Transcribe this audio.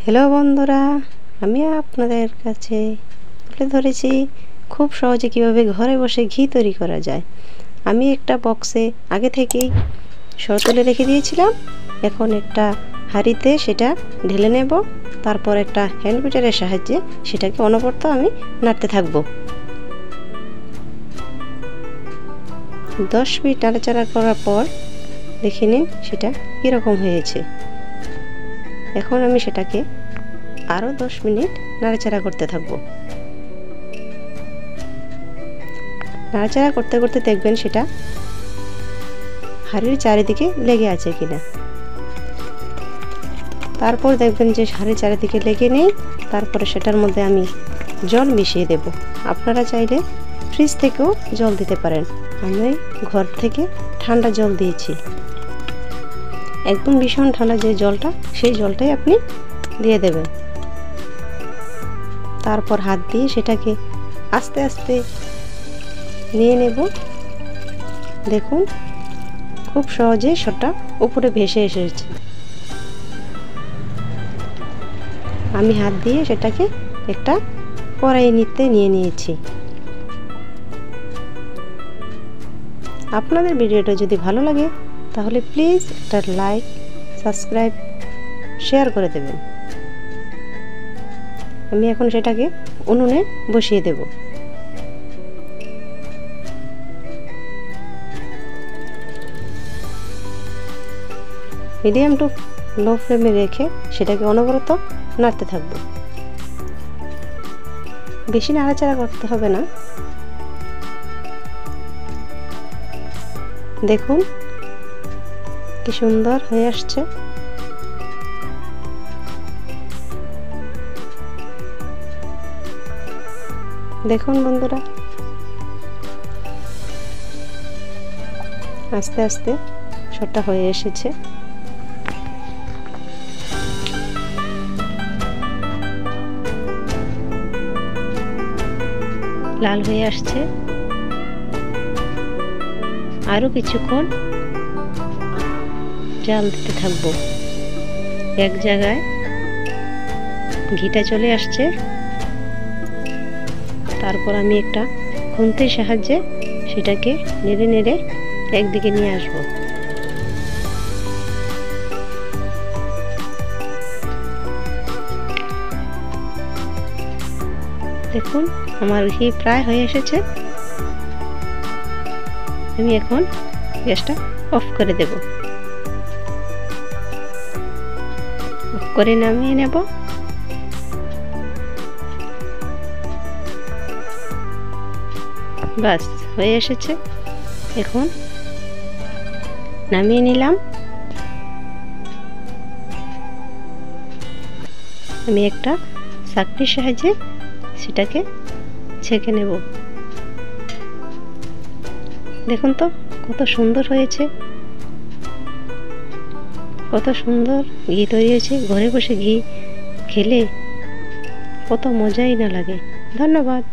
Hello বন্ধুরা, আমি আপনাদের কাছে তুলে ধরেছি খুব সহজে কিভাবে ঘরে বসে ঘি তৈরি করা যায়। আমি একটা বক্সে আগে থেকেই সর তুলে রেখে দিয়েছিলাম। এখন একটা হাঁড়িতে সেটা ঢেলে নেব। তারপর একটা হ্যান্ড বিটারের সাহায্যে সেটাকে অনবরত আমি নাড়তে থাকবো। 10 মিনিট নাড়াচাড়া করার পর দেখে নিন সেটা কীরকম হয়েছে। এখন আমি সেটাকে আরও 10 মিনিট নাড়াচাড়া করতে থাকব। নাড়াচাড়া করতে করতে দেখবেন সেটা হাঁড়ির চারিদিকে লেগে আছে কিনা। তারপর দেখবেন যে হাঁড়ির চারিদিকে লেগে নেই। তারপরে সেটার মধ্যে আমি জল মিশিয়ে দেব। আপনারা চাইলে ফ্রিজ থেকেও জল দিতে পারেন। আমি ঘর থেকে ঠান্ডা জল দিয়েছি, একদম ভীষণ ঠান্ডা যে জলটা, সেই জলটাই আপনি দিয়ে দেবেন। তারপর হাত দিয়ে সেটাকে আস্তে আস্তে নিয়ে নেব। দেখুন খুব সহজে সেটা উপরে ভেসে এসেছে। আমি হাত দিয়ে সেটাকে একটা কড়াইতে নিয়ে নিয়েছি। আপনাদের ভিডিওটা যদি ভালো লাগে তাহলে প্লিজ একটা লাইক, সাবস্ক্রাইব, শেয়ার করে দেবেন। আমি এখন সেটাকে উনুনে বসিয়ে দেব। মিডিয়াম টু লো ফ্লেমে রেখে সেটাকে অনবরত নাড়তে থাকব। বেশি নাড়াচাড়া করতে হবে না। দেখুন কি সুন্দর হয়ে আসছে। দেখুন বন্ধুরা, আস্তে আস্তে সরটা হয়ে এসেছে। লাল হয়ে আসছে। আরো কিছুক্ষণ জাল দিতে থাকবো। এক জায়গায় ঘিটা চলে আসছে। তারপর আমি একটা খুন্তির সাহায্যে সেটাকে নেড়ে নেড়ে একদিকে নিয়ে আসব। দেখুন আমার ঘি প্রায় হয়ে এসেছে। আমি এখন গ্যাসটা অফ করে দেব। অফ করে নামিয়ে নেব। বাস হয়ে এসেছে। এখন নামিয়ে নিলাম। আমি একটা ছাঁকনির সাহায্যে সেটাকে ছেঁকে নেব। দেখুন তো কত সুন্দর হয়েছে, কত সুন্দর ঘি তৈরি হয়েছে। ঘরে বসে ঘি খেলে কত মজাই না লাগে। ধন্যবাদ।